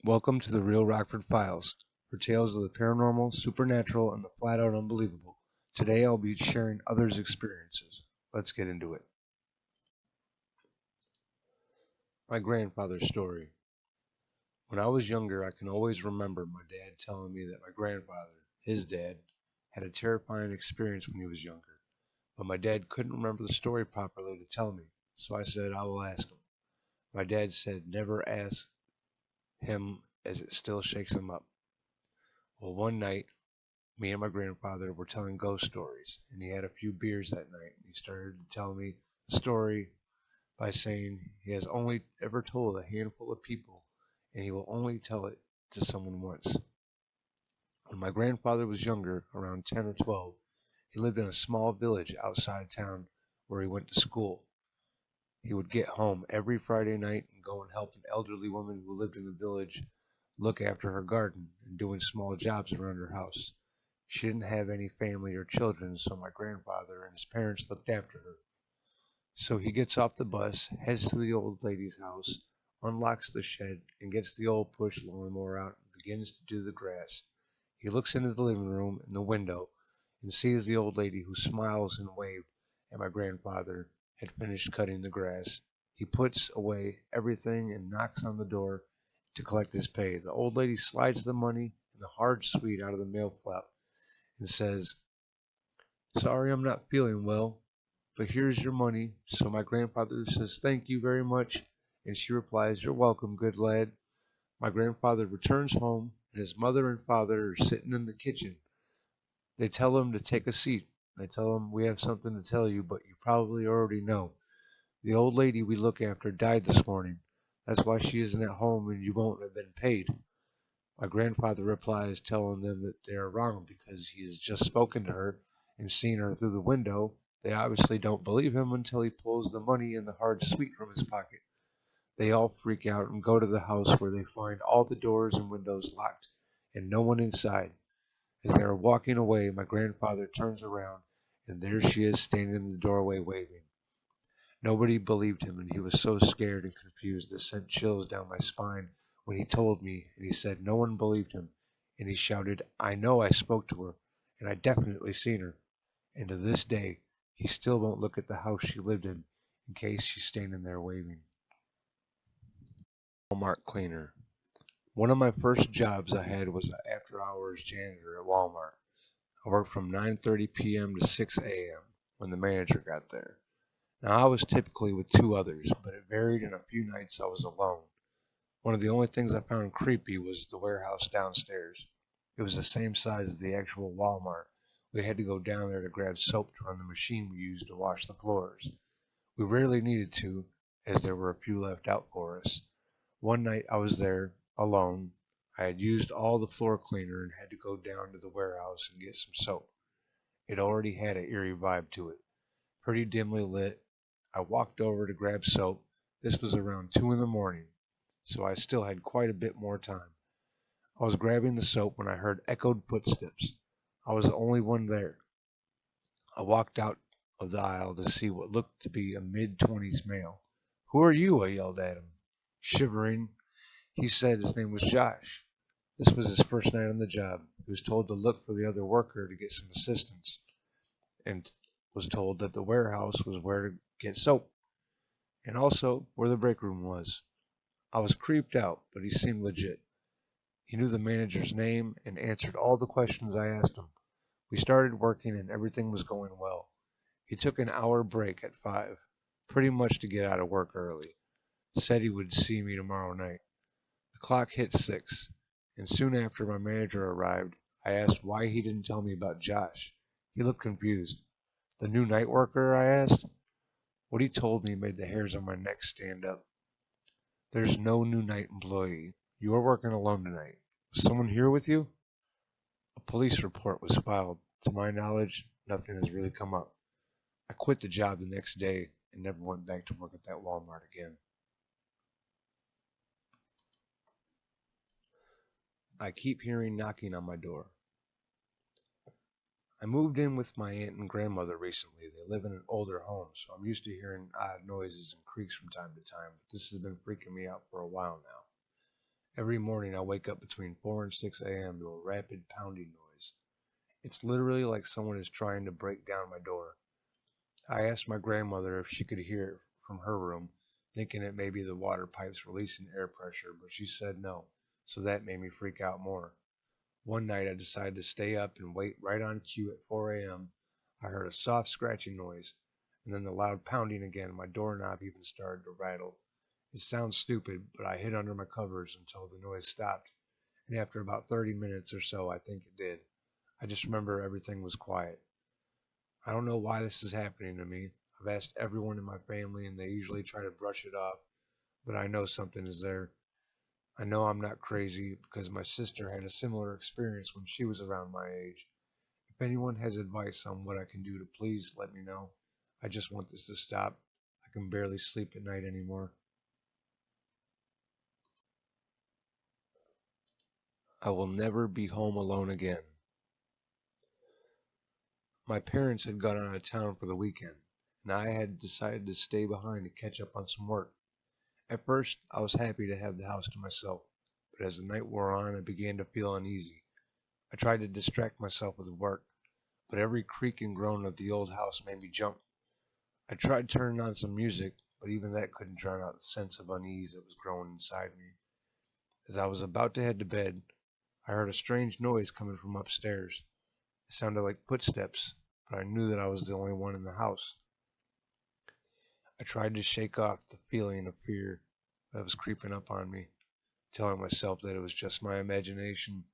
Welcome to the Real Rockford Files, for tales of the paranormal, supernatural, and the flat out unbelievable. Today I'll be sharing others' experiences. Let's get into it. My grandfather's story. When I was younger, I can always remember my dad telling me that my grandfather, his dad, had a terrifying experience when he was younger. But my dad couldn't remember the story properly to tell me, so I said I will ask him. My dad said never ask him as it still shakes him up. Well, one night me and my grandfather were telling ghost stories, and he had a few beers that night. And he started to tell me a story by saying he has only ever told a handful of people, and he will only tell it to someone once. When my grandfather was younger, around 10 or 12, he lived in a small village outside of town where he went to school. He would get home every Friday night and go and help an elderly woman who lived in the village look after her garden and doing small jobs around her house. She didn't have any family or children, so my grandfather and his parents looked after her. So he gets off the bus, heads to the old lady's house, unlocks the shed, and gets the old push lawnmower out and begins to do the grass. He looks into the living room and the window and sees the old lady, who smiles and waved at my grandfather, had finished cutting the grass. He puts away everything and knocks on the door to collect his pay. The old lady slides the money and the hard sweet out of the mail flap and says, "Sorry I'm not feeling well, but here's your money." So my grandfather says, "Thank you very much," and she replies, "You're welcome, good lad." My grandfather returns home, and his mother and father are sitting in the kitchen. They tell him to take a seat. They tell him, "We have something to tell you, but you probably already know. The old lady we look after died this morning. That's why she isn't at home, and you won't have been paid." My grandfather replies, telling them that they are wrong because he has just spoken to her and seen her through the window. They obviously don't believe him until he pulls the money and the hard sweet from his pocket. They all freak out and go to the house, where they find all the doors and windows locked and no one inside. As they are walking away, my grandfather turns around, and there she is standing in the doorway waving. Nobody believed him, and he was so scared and confused it sent chills down my spine when he told me, and he said no one believed him, and he shouted, "I know I spoke to her, and I definitely seen her." And to this day, he still won't look at the house she lived in case she's standing there waving. Walmart cleaner. One of my first jobs I had was an after-hours janitor at Walmart. I worked from 9:30 p.m. to 6 a.m. when the manager got there. Now, I was typically with two others, but it varied, and a few nights I was alone. One of the only things I found creepy was the warehouse downstairs. It was the same size as the actual Walmart. We had to go down there to grab soap to run the machine we used to wash the floors. We rarely needed to, as there were a few left out for us. One night I was there, alone. I had used all the floor cleaner and had to go down to the warehouse and get some soap. It already had an eerie vibe to it, pretty dimly lit. I walked over to grab soap. This was around 2 in the morning, so I still had quite a bit more time. I was grabbing the soap when I heard echoed footsteps. I was the only one there. I walked out of the aisle to see what looked to be a mid-20s male. "Who are you?" I yelled at him. Shivering, he said his name was Josh. This was his first night on the job. He was told to look for the other worker to get some assistance, and was told that the warehouse was where to get soap, and also where the break room was. I was creeped out, but he seemed legit. He knew the manager's name and answered all the questions I asked him. We started working, and everything was going well. He took an hour break at 5, pretty much to get out of work early. Said he would see me tomorrow night. The clock hit 6, and soon after my manager arrived, I asked why he didn't tell me about Josh. He looked confused. "The new night worker?" I asked. What he told me made the hairs on my neck stand up. "There's no new night employee. You are working alone tonight. Was someone here with you?" A police report was filed. To my knowledge, nothing has really come up. I quit the job the next day and never went back to work at that Walmart again. I keep hearing knocking on my door. I moved in with my aunt and grandmother recently. They live in an older home, so I'm used to hearing odd noises and creaks from time to time, but this has been freaking me out for a while now. Every morning I wake up between 4 and 6 a.m. to a rapid pounding noise. It's literally like someone is trying to break down my door. I asked my grandmother if she could hear it from her room, thinking it may be the water pipes releasing air pressure, but she said no, so that made me freak out more. One night I decided to stay up and wait right on cue at 4 a.m. I heard a soft scratching noise, and then the loud pounding again. My doorknob even started to rattle. It sounds stupid, but I hid under my covers until the noise stopped, and after about 30 minutes or so, I think it did. I just remember everything was quiet. I don't know why this is happening to me. I've asked everyone in my family, and they usually try to brush it off, but I know something is there. I know I'm not crazy because my sister had a similar experience when she was around my age. If anyone has advice on what I can do to please let me know. I just want this to stop. I can barely sleep at night anymore. I will never be home alone again. My parents had gone out of town for the weekend, and I had decided to stay behind to catch up on some work. At first, I was happy to have the house to myself, but as the night wore on, I began to feel uneasy. I tried to distract myself with work, but every creak and groan of the old house made me jump. I tried turning on some music, but even that couldn't drown out the sense of unease that was growing inside me. As I was about to head to bed, I heard a strange noise coming from upstairs. It sounded like footsteps, but I knew that I was the only one in the house. I tried to shake off the feeling of fear that was creeping up on me, telling myself that it was just my imagination.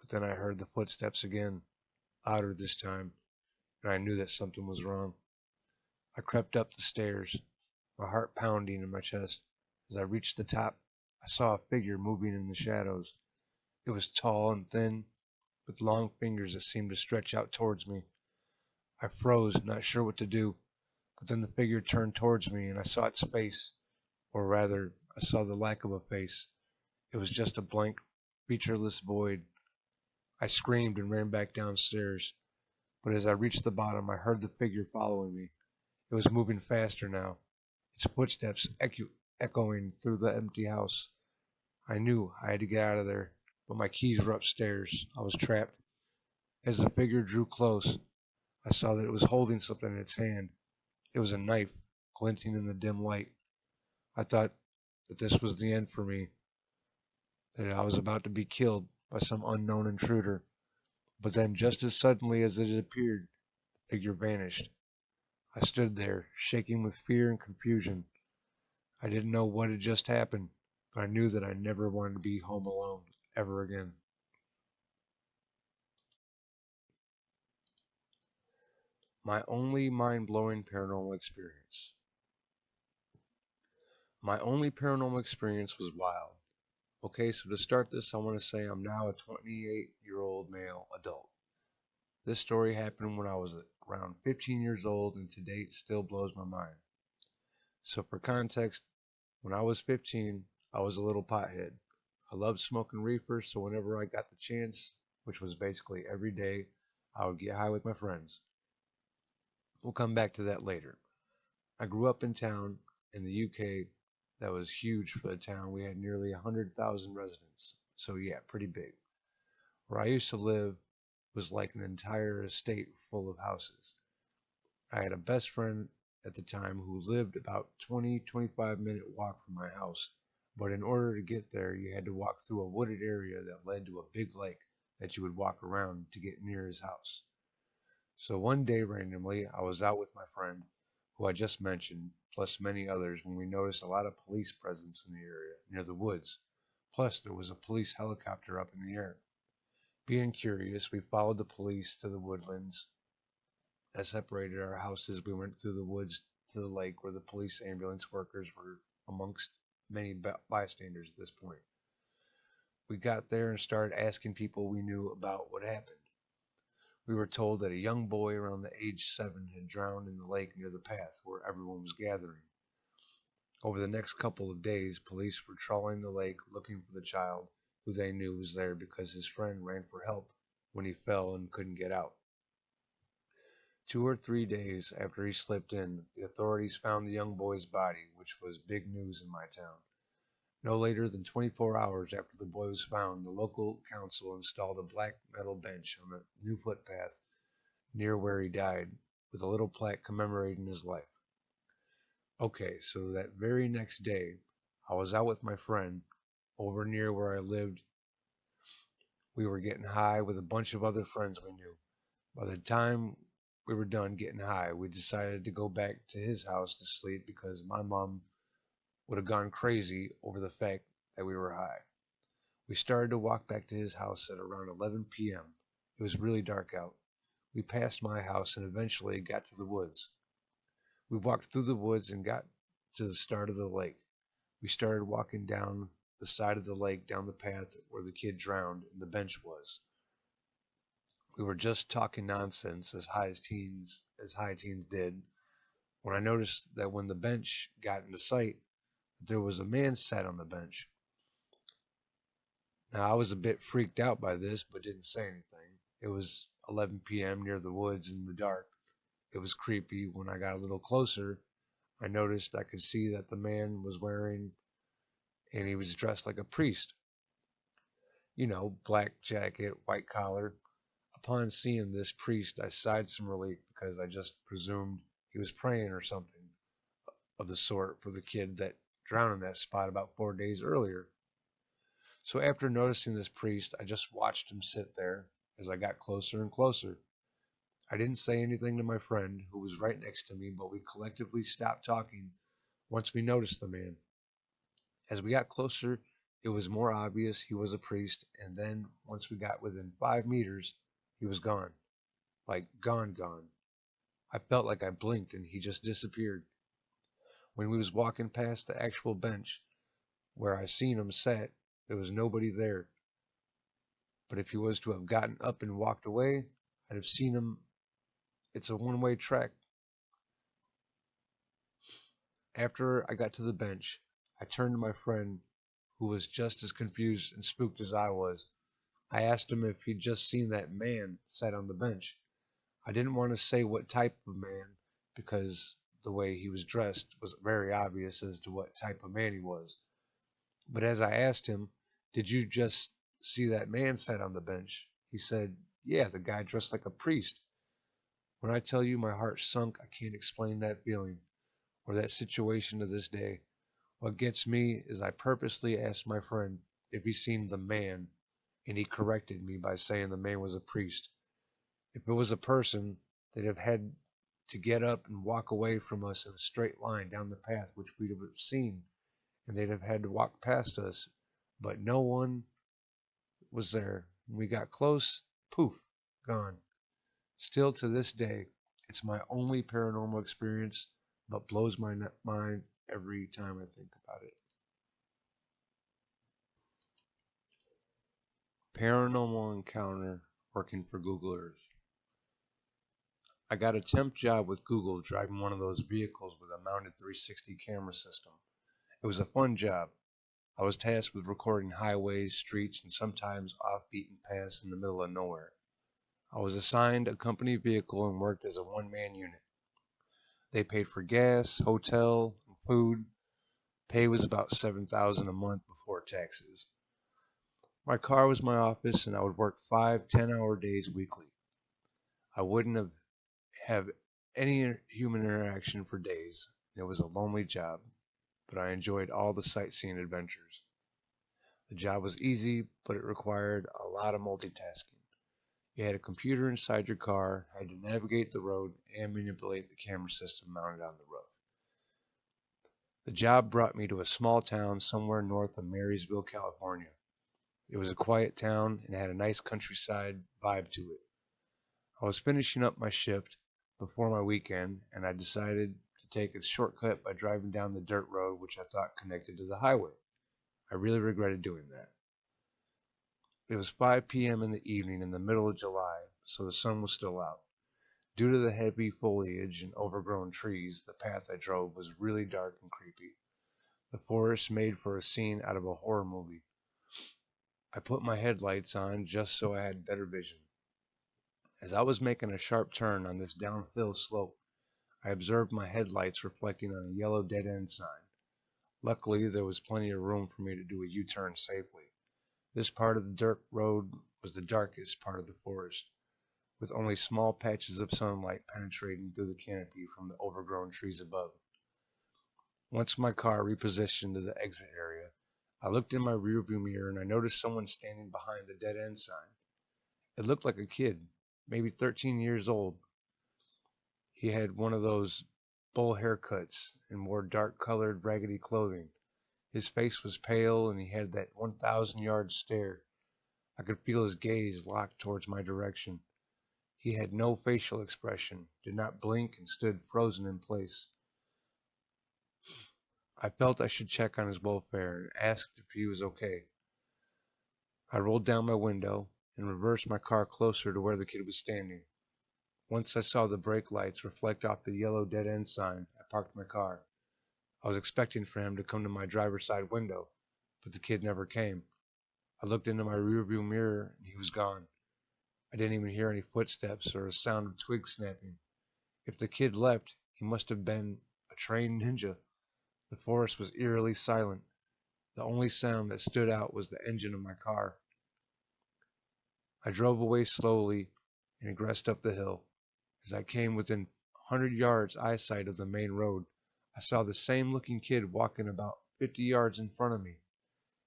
But then I heard the footsteps again, louder this time, and I knew that something was wrong. I crept up the stairs, my heart pounding in my chest. As I reached the top, I saw a figure moving in the shadows. It was tall and thin, with long fingers that seemed to stretch out towards me. I froze, not sure what to do, but then the figure turned towards me and I saw its face, or rather, I saw the lack of a face. It was just a blank, featureless void. I screamed and ran back downstairs, but as I reached the bottom, I heard the figure following me. It was moving faster now, its footsteps echoing through the empty house. I knew I had to get out of there, but my keys were upstairs. I was trapped. As the figure drew close, I saw that it was holding something in its hand. It was a knife, glinting in the dim light. I thought that this was the end for me, that I was about to be killed by some unknown intruder. But then, just as suddenly as it had appeared, the figure vanished. I stood there, shaking with fear and confusion. I didn't know what had just happened, but I knew that I never wanted to be home alone ever again. My only mind blowing paranormal experience. My only paranormal experience was wild. Okay, so to start this, I want to say I'm now a 28-year-old male adult. This story happened when I was around 15 years old, and to date still blows my mind. So, for context, when I was 15, I was a little pothead. I loved smoking reefer, so whenever I got the chance, which was basically every day, I would get high with my friends. We'll come back to that later. I grew up in town in the UK that was huge for the town. We had nearly 100,000 residents, so yeah, pretty big. Where I used to live was like an entire estate full of houses. I had a best friend at the time who lived about 20-25 minute walk from my house, but in order to get there, you had to walk through a wooded area that led to a big lake that you would walk around to get near his house. So one day, randomly, I was out with my friend, who I just mentioned, plus many others, when we noticed a lot of police presence in the area near the woods. Plus, there was a police helicopter up in the air. Being curious, we followed the police to the woodlands that separated our houses. We went through the woods to the lake where the police ambulance workers were amongst many bystanders at this point. We got there and started asking people we knew about what happened. We were told that a young boy around the age 7 had drowned in the lake near the path where everyone was gathering. Over the next couple of days, police were trawling the lake looking for the child, who they knew was there because his friend ran for help when he fell and couldn't get out. 2 or 3 days after he slipped in, the authorities found the young boy's body, which was big news in my town. No later than 24 hours after the boy was found, the local council installed a black metal bench on the new footpath near where he died, with a little plaque commemorating his life. Okay, so that very next day, I was out with my friend over near where I lived. We were getting high with a bunch of other friends we knew. By the time we were done getting high, we decided to go back to his house to sleep because my mom would have gone crazy over the fact that we were high. We started to walk back to his house at around 11 p.m. It was really dark out. We passed my house and eventually got to the woods. We walked through the woods and got to the start of the lake. We started walking down the side of the lake, down the path where the kid drowned and the bench was. We were just talking nonsense as high teens did, when I noticed that when the bench got into sight, there was a man sat on the bench. Now I was a bit freaked out by this, but didn't say anything. It was 11 p.m. near the woods in the dark. It was creepy. When I got a little closer, I noticed I could see that the man was wearing, and he was dressed like a priest. You know, black jacket, white collar. Upon seeing this priest, I sighed some relief because I just presumed he was praying or something of the sort for the kid that drowned in that spot about 4 days earlier. So after noticing this priest, I just watched him sit there as I got closer and closer. I didn't say anything to my friend, who was right next to me, but we collectively stopped talking once we noticed the man. As we got closer, it was more obvious he was a priest, and then once we got within 5 meters, he was gone. Like, gone, gone. I felt like I blinked and he just disappeared. When we was walking past the actual bench where I seen him sat, there was nobody there. But if he was to have gotten up and walked away, I'd have seen him. It's a one-way track. After I got to the bench, I turned to my friend, who was just as confused and spooked as I was. I asked him if he'd just seen that man sat on the bench. I didn't want to say what type of man, because the way he was dressed was very obvious as to what type of man he was. But as I asked him, "Did you just see that man sat on the bench?" he said, "Yeah, the guy dressed like a priest." When I tell you my heart sunk, I can't explain that feeling or that situation to this day. What gets me is I purposely asked my friend if he seen the man, and he corrected me by saying the man was a priest. If it was a person, they'd have had to get up and walk away from us in a straight line down the path which we'd have seen, and they'd have had to walk past us. But no one was there. When we got close, poof, gone. Still to this day, it's my only paranormal experience, but blows my mind every time I think about it. Paranormal encounter working for Google Earth. I got a temp job with Google driving one of those vehicles with a mounted 360 camera system. It was a fun job. I was tasked with recording highways, streets, and sometimes off-beaten paths in the middle of nowhere. I was assigned a company vehicle and worked as a one-man unit. They paid for gas, hotel, and food. Pay was about $7,000 a month before taxes. My car was my office, and I would work 5 10-hour days weekly. I wouldn't have any human interaction for days. It was a lonely job, but I enjoyed all the sightseeing adventures. The job was easy, but it required a lot of multitasking. You had a computer inside your car, had to navigate the road, and manipulate the camera system mounted on the roof. The job brought me to a small town somewhere north of Marysville, California. It was a quiet town and had a nice countryside vibe to it. I was finishing up my shift before my weekend, and I decided to take a shortcut by driving down the dirt road which I thought connected to the highway. I really regretted doing that. It was 5 p.m. in the evening in the middle of July, so the sun was still out. Due to the heavy foliage and overgrown trees, the path I drove was really dark and creepy. The forest made for a scene out of a horror movie. I put my headlights on just so I had better vision. As I was making a sharp turn on this downhill slope, I observed my headlights reflecting on a yellow dead-end sign. Luckily, there was plenty of room for me to do a U-turn safely. This part of the dirt road was the darkest part of the forest, with only small patches of sunlight penetrating through the canopy from the overgrown trees above. Once my car repositioned to the exit area, I looked in my rearview mirror and I noticed someone standing behind the dead end sign. It looked like a kid, maybe 13 years old. He had one of those bowl haircuts and wore dark-colored, raggedy clothing. His face was pale and he had that 1,000-yard stare. I could feel his gaze locked towards my direction. He had no facial expression, did not blink, and stood frozen in place. I felt I should check on his welfare and asked if he was okay. I rolled down my window and reversed my car closer to where the kid was standing. Once I saw the brake lights reflect off the yellow dead-end sign, I parked my car. I was expecting for him to come to my driver's side window, but the kid never came. I looked into my rearview mirror and he was gone. I didn't even hear any footsteps or a sound of twigs snapping. If the kid left, he must have been a trained ninja. The forest was eerily silent. The only sound that stood out was the engine of my car. I drove away slowly and egressed up the hill. As I came within 100 yards eyesight of the main road, I saw the same looking kid walking about 50 yards in front of me.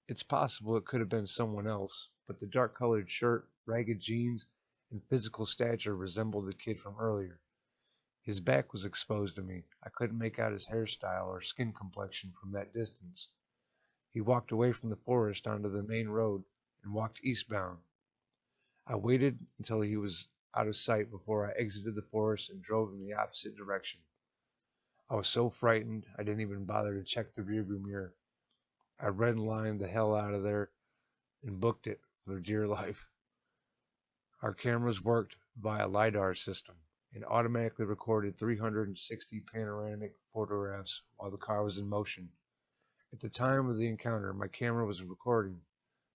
It's possible it could have been someone else, but the dark-colored shirt, ragged jeans, and physical stature resembled the kid from earlier. His back was exposed to me. I couldn't make out his hairstyle or skin complexion from that distance. He walked away from the forest onto the main road and walked eastbound. I waited until he was out of sight before I exited the forest and drove in the opposite direction. I was so frightened I didn't even bother to check the rearview mirror. I redlined the hell out of there and booked it for dear life. Our cameras worked via LiDAR system and automatically recorded 360 panoramic photographs while the car was in motion. At the time of the encounter, my camera was recording.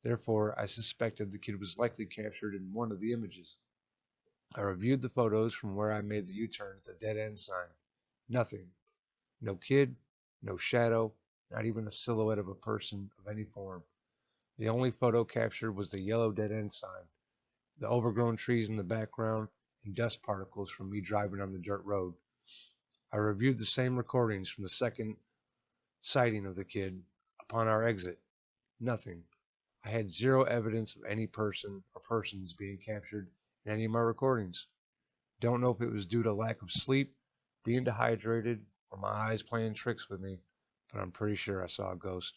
Therefore, I suspected the kid was likely captured in one of the images. I reviewed the photos from where I made the U-turn at the dead-end sign. Nothing. No kid, no shadow, not even a silhouette of a person of any form. The only photo captured was the yellow dead-end sign, the overgrown trees in the background, and dust particles from me driving on the dirt road. I reviewed the same recordings from the second sighting of the kid upon our exit. Nothing. I had zero evidence of any person or persons being captured in any of my recordings. Don't know if it was due to lack of sleep, being dehydrated, or my eyes playing tricks with me, but I'm pretty sure I saw a ghost.